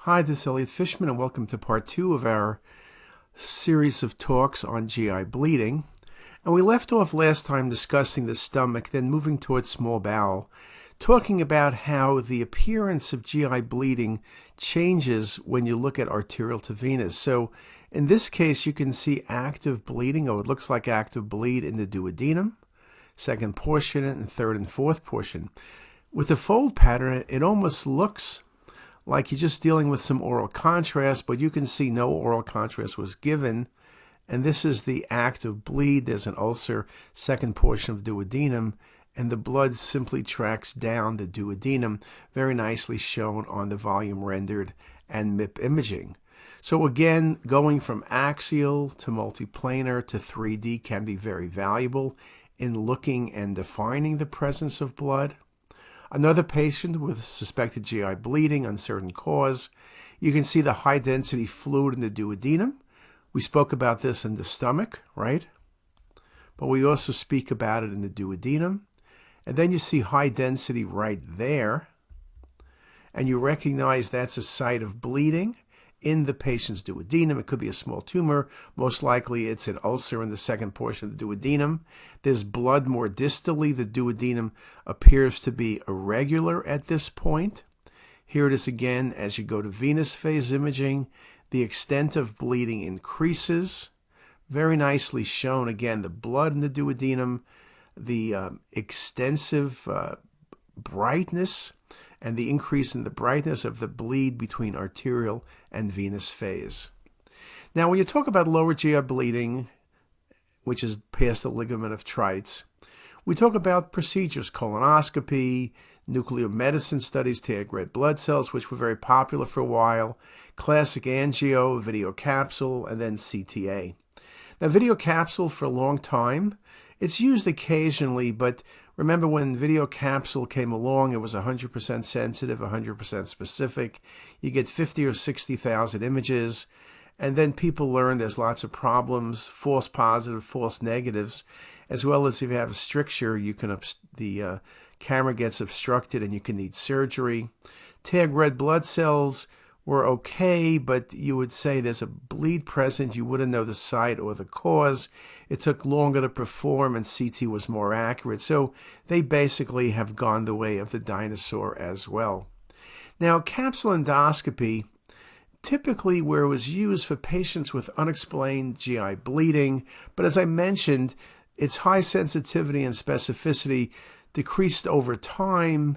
Hi, this is Elliot Fishman, and welcome to part 2 of our series of talks on GI bleeding. And we left off last time discussing the stomach, then moving towards small bowel, talking about how the appearance of GI bleeding changes when you look at arterial to venous. So in this case, you can see active bleeding, or it looks like active bleed in the duodenum, second portion, and third and fourth portion. With the fold pattern, it almost looks like you're just dealing with some oral contrast, but you can see no oral contrast was given. And this is the active bleed. There's an ulcer, second portion of duodenum, and the blood simply tracks down the duodenum, very nicely shown on the volume rendered and MIP imaging. So again, going from axial to multiplanar to 3D can be very valuable in looking and defining the presence of blood. Another patient with suspected GI bleeding, uncertain cause. You can see the high density fluid in the duodenum. We spoke about this in the stomach, right? But we also speak about it in the duodenum. And then you see high density right there. And you recognize that's a site of bleeding in the patient's duodenum. It could be a small tumor. Most likely it's an ulcer in the second portion of the duodenum. There's blood more distally. The duodenum appears to be irregular at this point. Here it is again as you go to venous phase imaging. The extent of bleeding increases. Very nicely shown again, the blood in the duodenum, the extensive brightness, and the increase in the brightness of the bleed between arterial and venous phase. Now, when you talk about lower GI bleeding, which is past the ligament of Treitz, we talk about procedures, colonoscopy, nuclear medicine studies, tag red blood cells, which were very popular for a while, classic angio, video capsule, and then CTA. Now, video capsule for a long time, it's used occasionally, but remember when video capsule came along, it was 100% sensitive, 100% specific. You get 50 or 60,000 images, and then people learn there's lots of problems, false positive, false negatives, as well as if you have a stricture, you can the camera gets obstructed and you can need surgery. Tag red blood cells were okay, but you would say there's a bleed present. You wouldn't know the site or the cause. It took longer to perform, and CT was more accurate. So they basically have gone the way of the dinosaur as well. Now, capsule endoscopy, typically where it was used for patients with unexplained GI bleeding, but as I mentioned, its high sensitivity and specificity decreased over time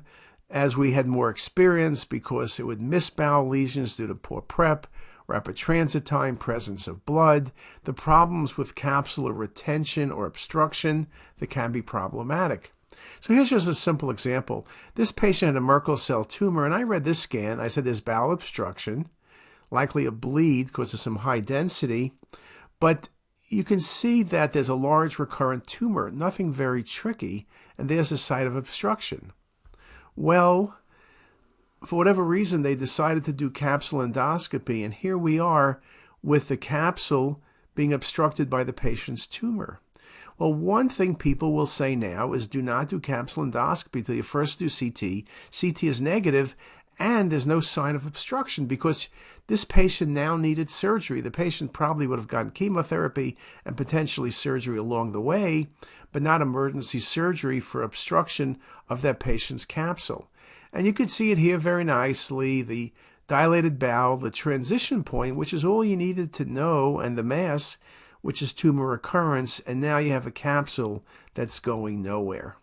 as we had more experience because it would miss bowel lesions due to poor prep, rapid transit time, presence of blood, the problems with capsular retention or obstruction that can be problematic. So here's just a simple example. This patient had a Merkel cell tumor, and I read this scan. I said there's bowel obstruction, likely a bleed because of some high density, but you can see that there's a large recurrent tumor, nothing very tricky, and there's a site of obstruction. Well, for whatever reason, they decided to do capsule endoscopy, and here we are with the capsule being obstructed by the patient's tumor. Well, one thing people will say now is do not do capsule endoscopy until you first do CT. CT is negative, and there's no sign of obstruction because this patient now needed surgery. The patient probably would have gotten chemotherapy and potentially surgery along the way, but not emergency surgery for obstruction of that patient's capsule. And you could see it here very nicely, the dilated bowel, the transition point, which is all you needed to know, and the mass, which is tumor recurrence, and now you have a capsule that's going nowhere.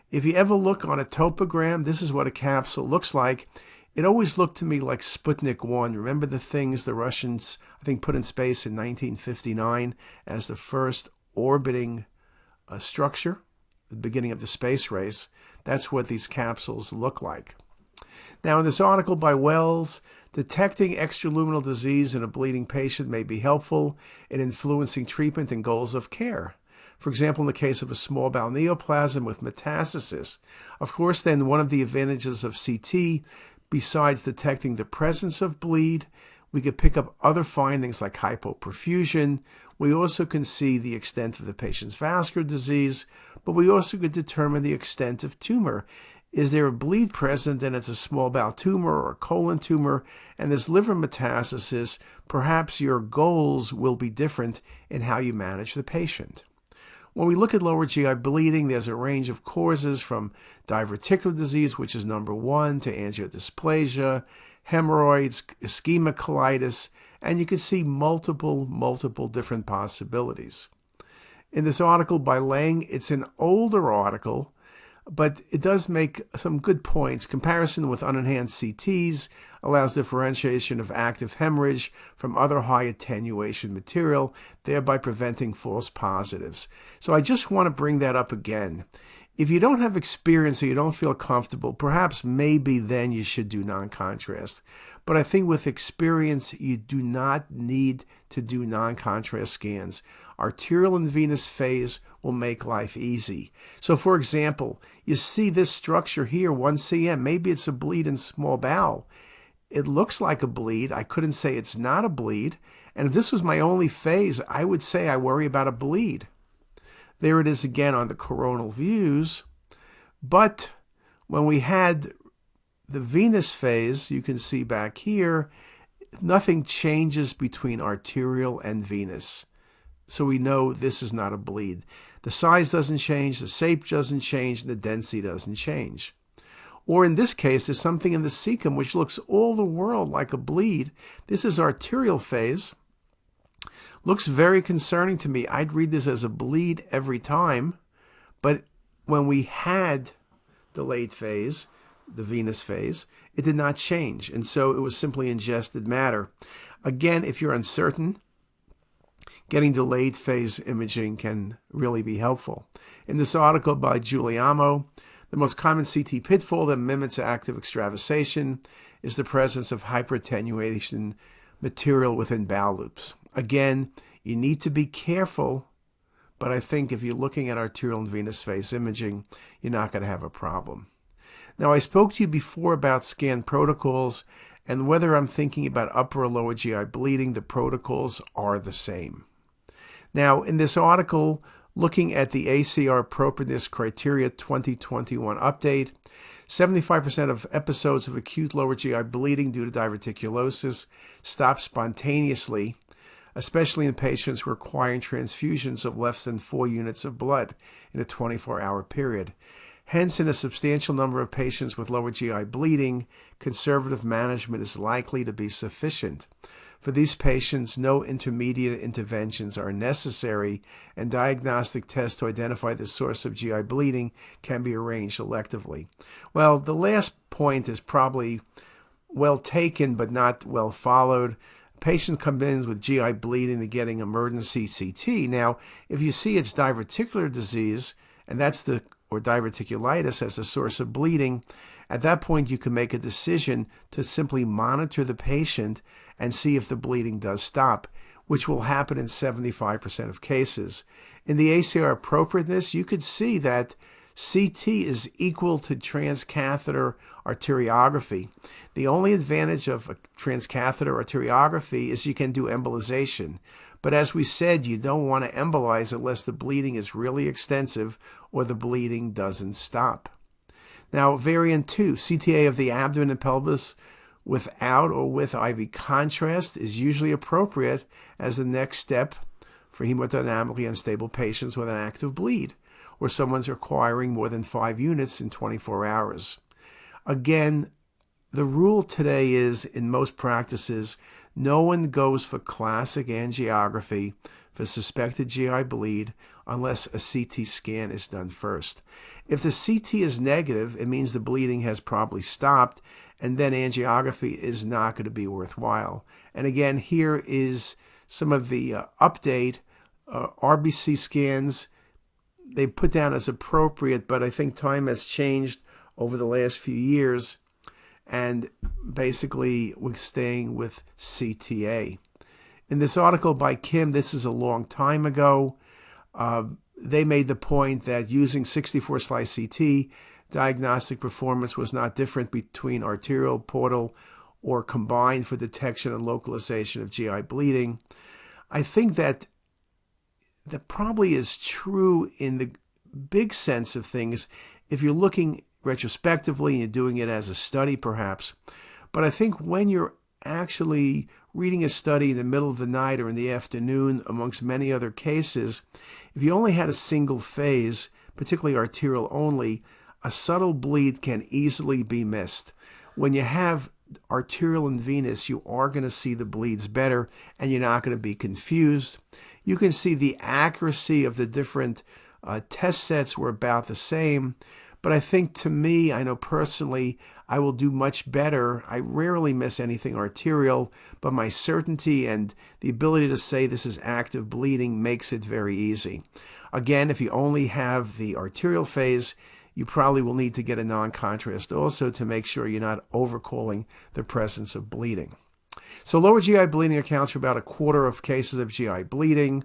If you ever look on a topogram, this is what a capsule looks like. It always looked to me like Sputnik 1. Remember the things the Russians, I think, put in space in 1959 as the first orbiting structure, the beginning of the space race? That's what these capsules look like. Now, in this article by Wells, detecting extraluminal disease in a bleeding patient may be helpful in influencing treatment and goals of care. For example, in the case of a small bowel neoplasm with metastasis. Of course, then one of the advantages of CT, besides detecting the presence of bleed, we could pick up other findings like hypoperfusion. We also can see the extent of the patient's vascular disease, but we also could determine the extent of tumor. Is there a bleed present and it's a small bowel tumor or a colon tumor and there's liver metastasis? Perhaps your goals will be different in how you manage the patient. When we look at lower GI bleeding, there's a range of causes from diverticular disease, which is number 1, to angiodysplasia, hemorrhoids, ischemic colitis, and you can see multiple different possibilities. In this article by Lang, it's an older article, but it does make some good points. Comparison with unenhanced CTs allows differentiation of active hemorrhage from other high attenuation material, thereby preventing false positives. So I just want to bring that up again. If you don't have experience or you don't feel comfortable, perhaps maybe then you should do non-contrast. But I think with experience, you do not need to do non-contrast scans. Arterial and venous phase will make life easy. So for example, you see this structure here, 1 cm. Maybe it's a bleed in small bowel. It looks like a bleed. I couldn't say it's not a bleed. And if this was my only phase, I would say I worry about a bleed. There it is again on the coronal views. But when we had the venous phase, you can see back here, nothing changes between arterial and venous. So we know this is not a bleed. The size doesn't change, the shape doesn't change, and the density doesn't change. Or in this case, there's something in the cecum which looks all the world like a bleed. This is arterial phase. Looks very concerning to me. I'd read this as a bleed every time. But when we had delayed phase, the venous phase, it did not change. And so it was simply ingested matter. Again, if you're uncertain, getting delayed phase imaging can really be helpful. In this article by Giuliano, the most common CT pitfall that mimics active extravasation is the presence of hyperattenuation material within bowel loops. Again, you need to be careful, but I think if you're looking at arterial and venous phase imaging, you're not going to have a problem. Now, I spoke to you before about scan protocols, and whether I'm thinking about upper or lower GI bleeding, the protocols are the same. Now, in this article, looking at the ACR appropriateness criteria 2021 update, 75% of episodes of acute lower GI bleeding due to diverticulosis stop spontaneously, especially in patients requiring transfusions of less than 4 units of blood in a 24-hour period. Hence, in a substantial number of patients with lower GI bleeding, conservative management is likely to be sufficient. For these patients, no intermediate interventions are necessary, and diagnostic tests to identify the source of GI bleeding can be arranged electively. Well, the last point is probably well taken but not well followed. Patients come in with GI bleeding, they're getting emergency CT. Now, if you see it's diverticular disease, and that's or diverticulitis as a source of bleeding, at that point you can make a decision to simply monitor the patient and see if the bleeding does stop, which will happen in 75% of cases. In the ACR appropriateness, you could see that CT is equal to transcatheter arteriography. The only advantage of a transcatheter arteriography is you can do embolization. But as we said, you don't want to embolize unless the bleeding is really extensive or the bleeding doesn't stop. Now, variant 2, CTA of the abdomen and pelvis without or with IV contrast is usually appropriate as the next step for hemodynamically unstable patients with an active bleed, or someone's requiring more than 5 units in 24 hours. Again, the rule today is, in most practices, no one goes for classic angiography for suspected GI bleed unless a CT scan is done first. If the CT is negative, it means the bleeding has probably stopped, and then angiography is not going to be worthwhile. And again, here is some of the update. RBC scans, they put down as appropriate, but I think time has changed over the last few years, and basically we're staying with CTA. In this article by Kim, this is a long time ago, they made the point that using 64 slice CT, diagnostic performance was not different between arterial, portal, or combined for detection and localization of GI bleeding. I think that probably is true in the big sense of things if you're looking retrospectively and you're doing it as a study perhaps. But I think when you're actually reading a study in the middle of the night or in the afternoon, amongst many other cases, if you only had a single phase, particularly arterial only, a subtle bleed can easily be missed. When you have arterial and venous, you are going to see the bleeds better and you're not going to be confused. You can see the accuracy of the different test sets were about the same. But I think to me, I know personally, I will do much better. I rarely miss anything arterial, but my certainty and the ability to say this is active bleeding makes it very easy. Again, if you only have the arterial phase, you probably will need to get a non-contrast also to make sure you're not overcalling the presence of bleeding. So lower GI bleeding accounts for about a quarter of cases of GI bleeding.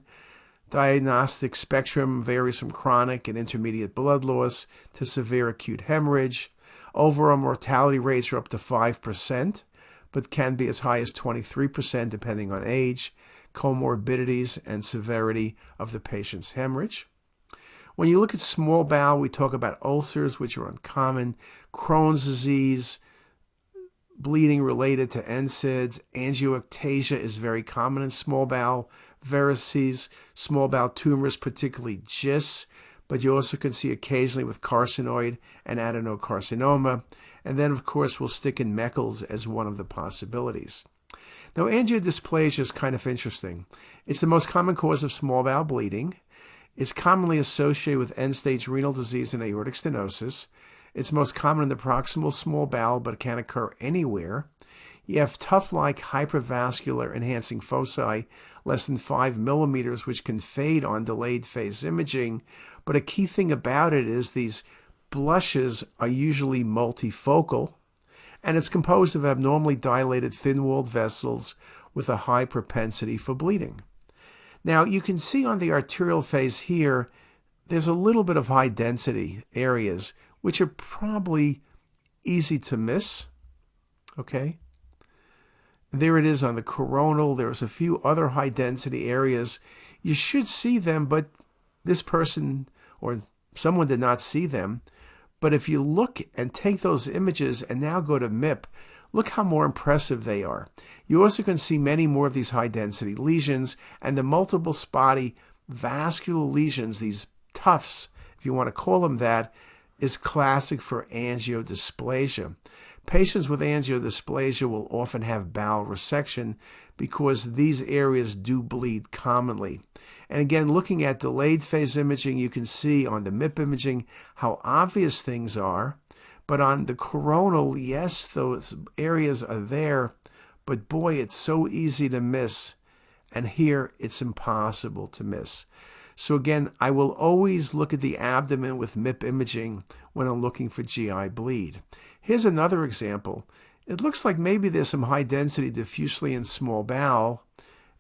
Diagnostic spectrum varies from chronic and intermediate blood loss to severe acute hemorrhage. Overall mortality rates are up to 5%, but can be as high as 23% depending on age, comorbidities, and severity of the patient's hemorrhage. When you look at small bowel, we talk about ulcers, which are uncommon, Crohn's disease, bleeding related to NSAIDs, angioectasia is very common in small bowel, varices, small bowel tumors, particularly GIST, but you also can see occasionally with carcinoid and adenocarcinoma. And then, of course, we'll stick in Meckel's as one of the possibilities. Now, angiodysplasia is kind of interesting. It's the most common cause of small bowel bleeding. It's commonly associated with end-stage renal disease and aortic stenosis. It's most common in the proximal small bowel, but it can occur anywhere. You have tuft-like hypervascular enhancing foci, less than 5 millimeters, which can fade on delayed phase imaging. But a key thing about it is these blushes are usually multifocal, and it's composed of abnormally dilated thin-walled vessels with a high propensity for bleeding. Now, you can see on the arterial phase here, there's a little bit of high density areas, which are probably easy to miss, okay? There it is on the coronal. There's a few other high density areas. You should see them, but this person or someone did not see them. But if you look and take those images and now go to MIP, look how more impressive they are. You also can see many more of these high density lesions and the multiple spotty vascular lesions, these tufts, if you want to call them that, is classic for angiodysplasia. Patients with angiodysplasia will often have bowel resection because these areas do bleed commonly. And again, looking at delayed phase imaging, you can see on the MIP imaging how obvious things are. But on the coronal, yes, those areas are there, but boy, it's so easy to miss. And here, it's impossible to miss. So again, I will always look at the abdomen with MIP imaging when I'm looking for GI bleed. Here's another example. It looks like maybe there's some high density diffusely in small bowel.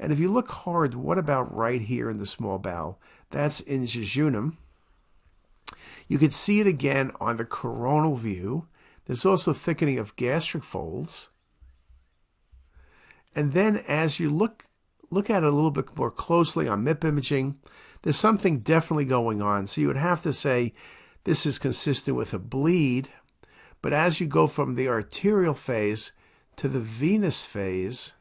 And if you look hard, what about right here in the small bowel? That's in jejunum. You can see it again on the coronal view. There's also thickening of gastric folds. And then as you look at it a little bit more closely on MIP imaging, there's something definitely going on. So you would have to say this is consistent with a bleed. But as you go from the arterial phase to the venous phase,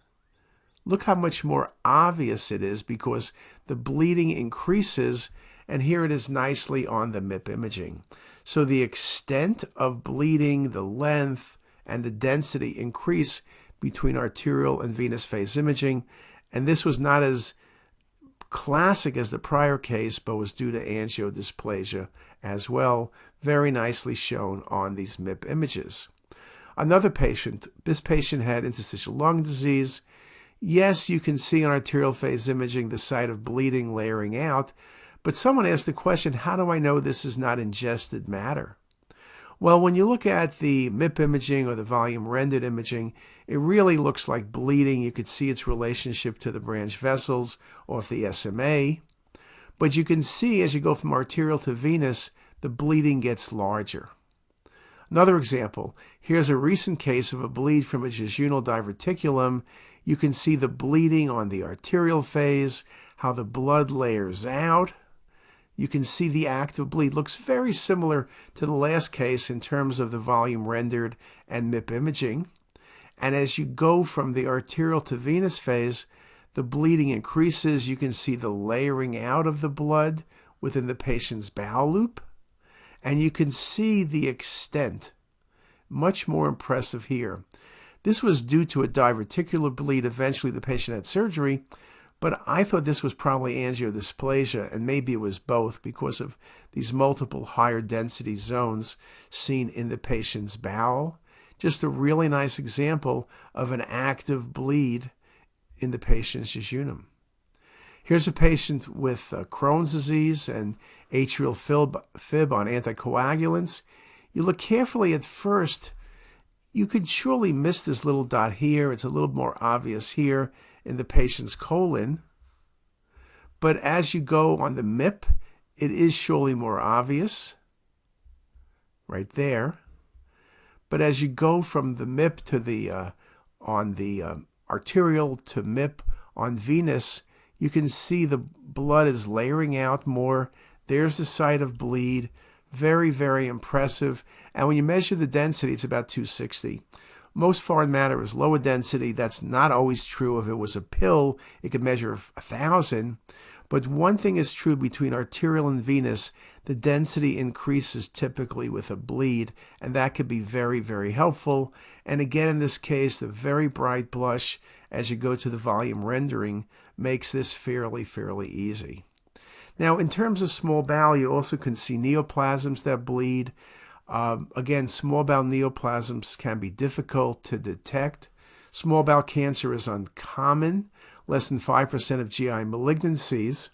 look how much more obvious it is because the bleeding increases, and here it is nicely on the MIP imaging. So the extent of bleeding, the length, and the density increase between arterial and venous phase imaging, and this was not as classic as the prior case, but was due to angiodysplasia as well, very nicely shown on these MIP images. Another patient, this patient had interstitial lung disease. Yes, you can see on arterial phase imaging the site of bleeding layering out, but someone asked the question, how do I know this is not ingested matter? Well, when you look at the MIP imaging or the volume rendered imaging, it really looks like bleeding. You could see its relationship to the branch vessels or the SMA. But you can see as you go from arterial to venous, the bleeding gets larger. Another example, here's a recent case of a bleed from a jejunal diverticulum. You can see the bleeding on the arterial phase, how the blood layers out. You can see the active bleed. Looks very similar to the last case in terms of the volume rendered and MIP imaging. And as you go from the arterial to venous phase, the bleeding increases. You can see the layering out of the blood within the patient's bowel loop. And you can see the extent. Much more impressive here. This was due to a diverticular bleed. Eventually the patient had surgery, but I thought this was probably angiodysplasia, and maybe it was both because of these multiple higher density zones seen in the patient's bowel. Just a really nice example of an active bleed in the patient's jejunum. Here's a patient with Crohn's disease and atrial fib on anticoagulants. You look carefully at first, you could surely miss this little dot here. It's a little more obvious here in the patient's colon. But as you go on the MIP, it is surely more obvious right there. But as you go from the MIP to the arterial to MIP on venous, you can see the blood is layering out more. There's the site of bleed. Very, very impressive. And when you measure the density, it's about 260. Most foreign matter is lower density. That's not always true. If it was a pill, it could measure 1,000. But one thing is true between arterial and venous, the density increases typically with a bleed, and that could be very, very helpful. And again, in this case, the very bright blush as you go to the volume rendering makes this fairly easy. Now, in terms of small bowel, you also can see neoplasms that bleed. Again, small bowel neoplasms can be difficult to detect. Small bowel cancer is uncommon, less than 5% of GI malignancies.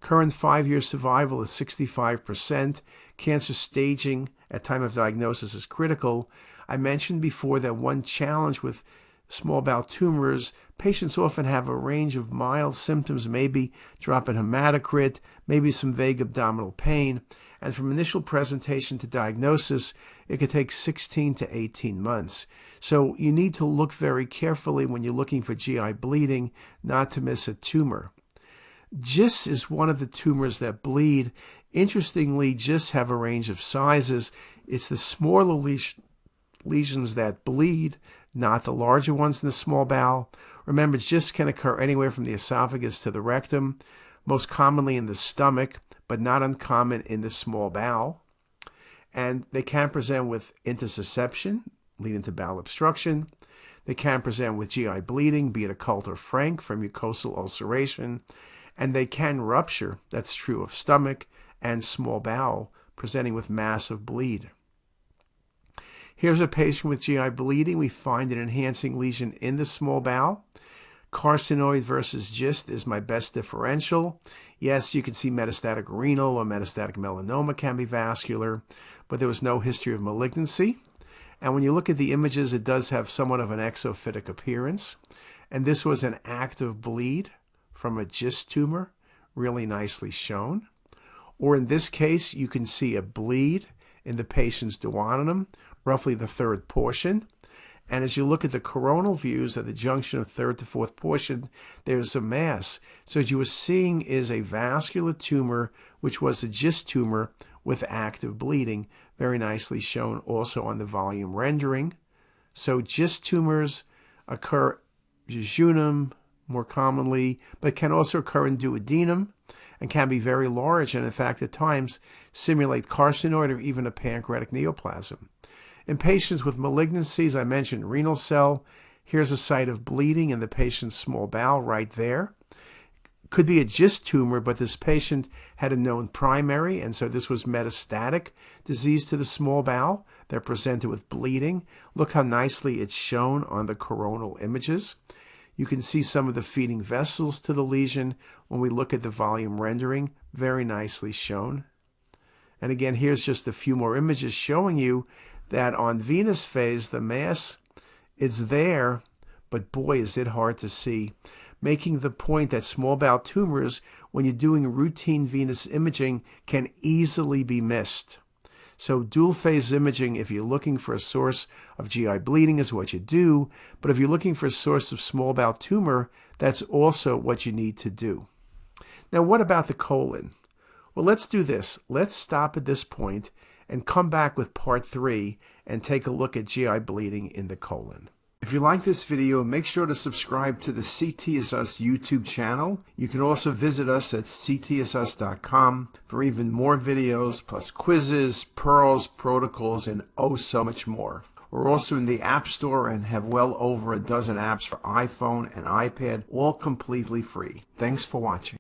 Current 5-year survival is 65%. Cancer staging at time of diagnosis is critical. I mentioned before that one challenge with small bowel tumors, patients often have a range of mild symptoms, maybe drop in hematocrit, maybe some vague abdominal pain. And from initial presentation to diagnosis, it could take 16 to 18 months. So you need to look very carefully when you're looking for GI bleeding, not to miss a tumor. GIST is one of the tumors that bleed. Interestingly, GIST have a range of sizes. It's the smaller lesions that bleed, not the larger ones in the small bowel. Remember, GIST can occur anywhere from the esophagus to the rectum, most commonly in the stomach, but not uncommon in the small bowel. And they can present with intussusception, leading to bowel obstruction. They can present with GI bleeding, be it occult or frank, from mucosal ulceration. And they can rupture, that's true of stomach and small bowel, presenting with massive bleed. Here's a patient with GI bleeding. We find an enhancing lesion in the small bowel. Carcinoid versus GIST is my best differential. Yes, you can see metastatic renal or metastatic melanoma can be vascular, but there was no history of malignancy. And when you look at the images, it does have somewhat of an exophytic appearance. And this was an active bleed from a GIST tumor, really nicely shown. Or in this case, you can see a bleed in the patient's duodenum, roughly the third portion. And as you look at the coronal views at the junction of third to fourth portion, there's a mass. So what you were seeing is a vascular tumor, which was a GIST tumor with active bleeding, very nicely shown also on the volume rendering. So GIST tumors occur jejunum more commonly, but can also occur in duodenum and can be very large, and in fact at times simulate carcinoid or even a pancreatic neoplasm. In patients with malignancies, I mentioned renal cell. Here's a site of bleeding in the patient's small bowel right there. Could be a GIST tumor, but this patient had a known primary, and so this was metastatic disease to the small bowel. They're presented with bleeding. Look how nicely it's shown on the coronal images. You can see some of the feeding vessels to the lesion when we look at the volume rendering, very nicely shown. And again, here's just a few more images showing you that on venous phase, the mass is there, but boy, is it hard to see, making the point that small bowel tumors, when you're doing routine venous imaging, can easily be missed. So dual phase imaging, if you're looking for a source of GI bleeding, is what you do. But if you're looking for a source of small bowel tumor, that's also what you need to do. Now, what about the colon? Well, let's do this. Let's stop at this point and come back with part 3 and take a look at GI bleeding in the colon. If you like this video, make sure to subscribe to the CT is Us YouTube channel. You can also visit us at ctisus.com for even more videos, plus quizzes, pearls, protocols, and oh so much more. We're also in the App Store and have well over a dozen apps for iPhone and iPad, all completely free. Thanks for watching.